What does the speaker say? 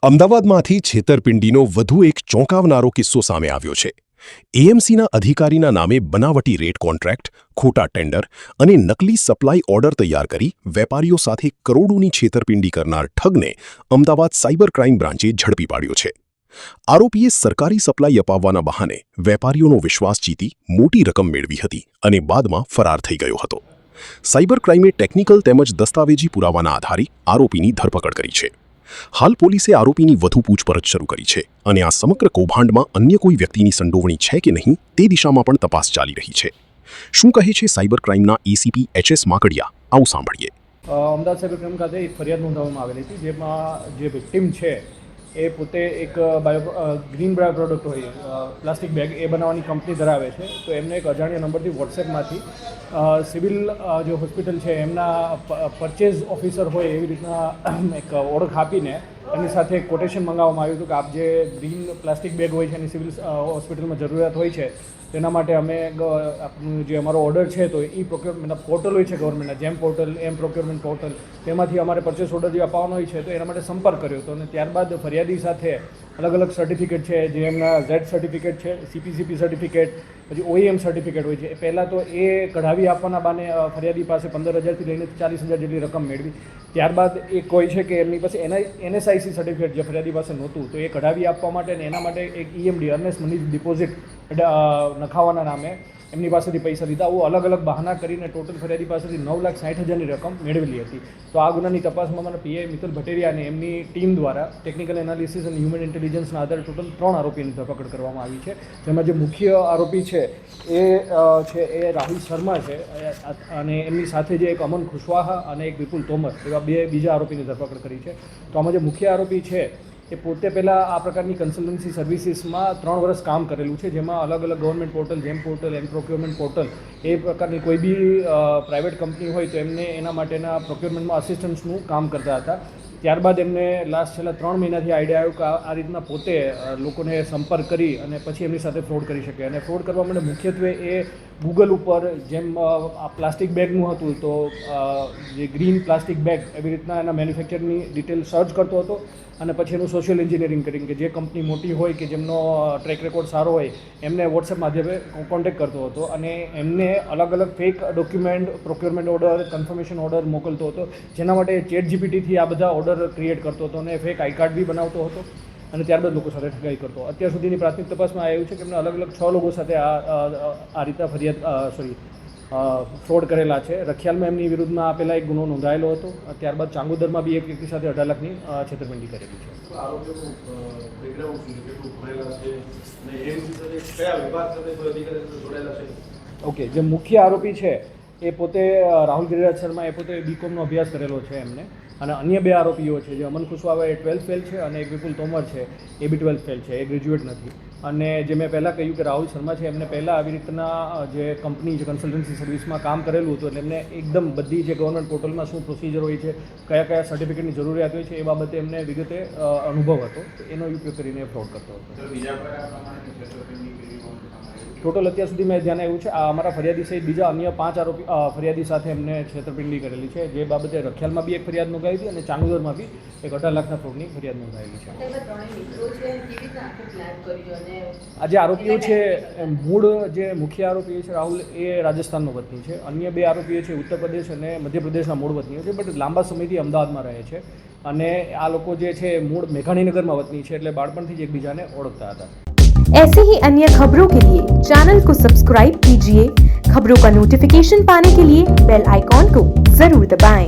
અમદાવાદમાંથી છેતરપિંડીનો વધુ એક ચોંકાવનારો કિસ્સો સામે આવ્યો છે। એએમસીના અધિકારીના નામે બનાવટી રેટ કોન્ટ્રાક્ટ, ખોટા ટેન્ડર અને નકલી સપ્લાય ઓર્ડર તૈયાર કરી વેપારીઓ સાથે કરોડોની છેતરપિંડી કરનાર ઠગને અમદાવાદ સાયબર ક્રાઇમ બ્રાન્ચે ઝડપી પાડ્યો છે। આરોપીએ સરકારી સપ્લાય અપાવવાના બહાને વેપારીઓનો વિશ્વાસ જીતી મોટી રકમ મેળવી હતી અને બાદમાં ફરાર થઈ ગયો હતો। સાયબર ક્રાઇમે ટેકનિકલ તેમજ દસ્તાવેજી પુરાવાના આધારે આરોપીની ધરપકડ કરી છે। હાલ પોલીસે આરોપીની વધુ પૂછપરછ શરૂ કરી છે અને આ સમગ્ર કૌભાંડમાં અન્ય કોઈ વ્યક્તિની સંડોવણી છે કે નહીં તે દિશામાં પણ તપાસ ચાલી રહી છે। શું કહે છે સાયબર ક્રાઇમના એસીપી એચએસ માકડિયા, આવો સાંભળીએ। અમદાવાદ સાયબર ક્રાઇમ ખાતે એક ફરિયાદ નોંધવામાં આવેલી હતી, જેમાં જે વિક્ટિમ છે એ પોતે એક ગ્રીન બાયો પ્રોડક્ટ હોય પ્લાસ્ટિક બેગ એ બનાવવાની કંપની ધરાવે છે। તો એમને એક અજાણ્યા નંબરથી વોટ્સએપમાંથી સિવિલ જે હોસ્પિટલ છે એમના પરચેઝ ઓફિસર હોય એવી રીતના એક ઓળખ આપીને એમની સાથે એક કોટેશન મંગાવવામાં આવ્યું હતું કે આપ જે ગ્રીન પ્લાસ્ટિક બેગ હોય છે એની સિવિલ હોસ્પિટલમાં જરૂરિયાત હોય છે, તેના માટે અમે આપણું જે અમારો ઓર્ડર છે તો એ પ્રોક્યોરમેન્ટ પોર્ટલ હોય છે ગવર્મેન્ટના, જેમ પોર્ટલ એમ પ્રોક્યોરમેન્ટ પોર્ટલ, તેમાંથી અમારે પરચેસ ઓર્ડર જે અપાવવાનો હોય છે તો એના માટે સંપર્ક કર્યો હતો। અને ત્યારબાદ ફરિયાદી સાથે અલગ અલગ સર્ટિફિકેટ છે, જે એમના ઝેડ સર્ટિફિકેટ છે, સીપીસીપી સર્ટિફિકેટ, પછી ઓઈએમ સર્ટિફિકેટ હોય છે। પહેલાં તો એ કઢાવી આપવાના બાને ફરિયાદી પાસે 15,000થી લઈને 40,000 જેટલી રકમ મેળવી। ત્યારબાદ એક હોય છે કે એમની પાસે એનએસઆઈસી સર્ટિફિકેટ જે ફરિયાદી પાસે નહોતું તો એ કઢાવી આપવા માટે અને એના માટે એક ઈએમડી અર્નેસ્ટ મની ડિપોઝિટ નખાવાના નામે એમની પાસેથી પૈસા લીધા। આવું અલગ અલગ બહાના કરીને ટોટલ ફરિયાદી પાસેથી 9,60,000ની રકમ મેળવેલી હતી। તો આ ગુનાની તપાસમાં મને પીઆઈ મિતુલ ભટેરિયા અને એમની ટીમ દ્વારા ટેકનિકલ એનાલિસિસ અને હ્યુમન ઇન્ટેલિજન્સના આધારે ટોટલ 3 આરોપીની ધરપકડ કરવામાં આવી છે, જેમાં જે મુખ્ય આરોપી છે એ રાહુલ શર્મા છે અને એમની સાથે જે એક અમન ખુશવાહા અને એક વિપુલ તોમર એવા બીજા આરોપીની ધરપકડ કરી છે। તો આમાં જે મુખ્ય આરોપી છે એ પોતે પહેલાં આ પ્રકારની કન્સલ્ટન્સી સર્વિસીસમાં 3 વર્ષ કામ કરેલું છે, જેમાં અલગ અલગ ગવર્મેન્ટ પોર્ટલ, જેમ પોર્ટલ, એમ પ્રોક્યોરમેન્ટ પોર્ટલ એ પ્રકારની કોઈ બી પ્રાઇવેટ કંપની હોય તો એમને એના માટેના પ્રોક્યોરમેન્ટમાં અસિસ્ટન્સનું કામ કરતા હતા। ત્યારબાદ એમને છેલ્લા 3 મહિનાથી આઈડિયા આવ્યો કે આ રીતના પોતે લોકોને સંપર્ક કરી અને પછી એમની સાથે ફ્રોડ કરી શકે। અને ફ્રોડ કરવા માટે મુખ્યત્વે એ ગૂગલ ઉપર જેમ આ પ્લાસ્ટિક બેગનું હતું તો જે ગ્રીન પ્લાસ્ટિક બેગ એવી રીતના એના મેન્યુફેક્ચરની ડિટેલ સર્ચ કરતો હતો અને પછી એનું સોશિયલ એન્જિનિયરિંગ કરીને કે જે કંપની મોટી હોય કે જેમનો ટ્રેક રેકોર્ડ સારો હોય એમને વોટ્સએપ માધ્યમે કોન્ટેક્ટ કરતો હતો અને એમને અલગ અલગ fake document, procurement order, confirmation order મોકલતો હતો, જેના માટે ચેટ જીપીટીથી આ બધા ઓર્ડર ક્રિએટ કરતો હતો અને ફેક આઈ કાર્ડ બી બનાવતો હતો અને ત્યારબાદ લોકો સાથે ઠગાઈ કરતો। અત્યાર સુધીની પ્રાથમિક તપાસમાં આવ્યું છે કે એમને અલગ અલગ 6 લોકો સાથે આ રીતે ફ્રોડ કરેલા છે। રખિયાલમાં એમની વિરુદ્ધમાં પહેલાં એક ગુનો નોંધાયેલો હતો, ત્યારબાદ ચાંગોદરમાં બી એક વ્યક્તિ સાથે 18 લાખની છેતરપિંડી કરેલી છે। ઓકે, જે મુખ્ય આરોપી છે એ પોતે રાહુલ ગિરિરાજ શર્મા એ પોતે બીકોમનો અભ્યાસ કરેલો છે એમને, અને અન્ય 2 આરોપીઓ છે જે અમન ખુશવાહા એ 12th ફેલ છે અને એક વિપુલ તોમર છે એ બી 12th ફેલ છે, એ ગ્રેજ્યુએટ નથી। અને જે મેં પહેલાં કહ્યું કે રાહુલ શર્મા છે એમને પહેલાં આવી રીતના જે કંપની જે કન્સલ્ટન્સી સર્વિસમાં કામ કરેલું હતું એટલે એમને એકદમ બધી જે ગવર્મેન્ટ પોર્ટલમાં શું પ્રોસિજર હોય છે, કયા કયા સર્ટિફિકેટની જરૂરિયાત હોય છે એ બાબતે એમને વિગતે અનુભવ હતો, તો એનો ઉપયોગ કરીને ફ્રોડ કરતો હતો। ટોટલ અત્યાર સુધી મેં ધ્યાન આવ્યું છે આ અમારા ફરિયાદી સહિત બીજા અન્ય 5 આરોપી ફરિયાદી સાથે એમને છેતરપિંડી કરેલી છે, જે બાબતે રખિયાલમાં બી એક ફરિયાદ નોંધાઈ હતી અને ચાંગોદરમાં બી એક 18 લાખના ફ્રોડની ફરિયાદ નોંધાયેલી છે। આ જે આરોપીઓ છે મૂળ જે મુખ્ય આરોપીઓ છે રાહુલ એ રાજસ્થાનનો વતની છે, અન્ય 2 આરોપીઓ છે ઉત્તર પ્રદેશ અને મધ્યપ્રદેશના મૂળ વતનીઓ છે, બટ લાંબા સમયથી અમદાવાદમાં રહે છે અને આ લોકો જે છે મૂળ મેઘાણીનગરમાં વતની છે, એટલે બાળપણથી જ એકબીજાને ઓળખતા હતા। ऐसे ही अन्य खबरों के लिए चैनल को सब्सक्राइब कीजिए। खबरों का नोटिफिकेशन पाने के लिए बेल आइकॉन को जरूर दबाएं।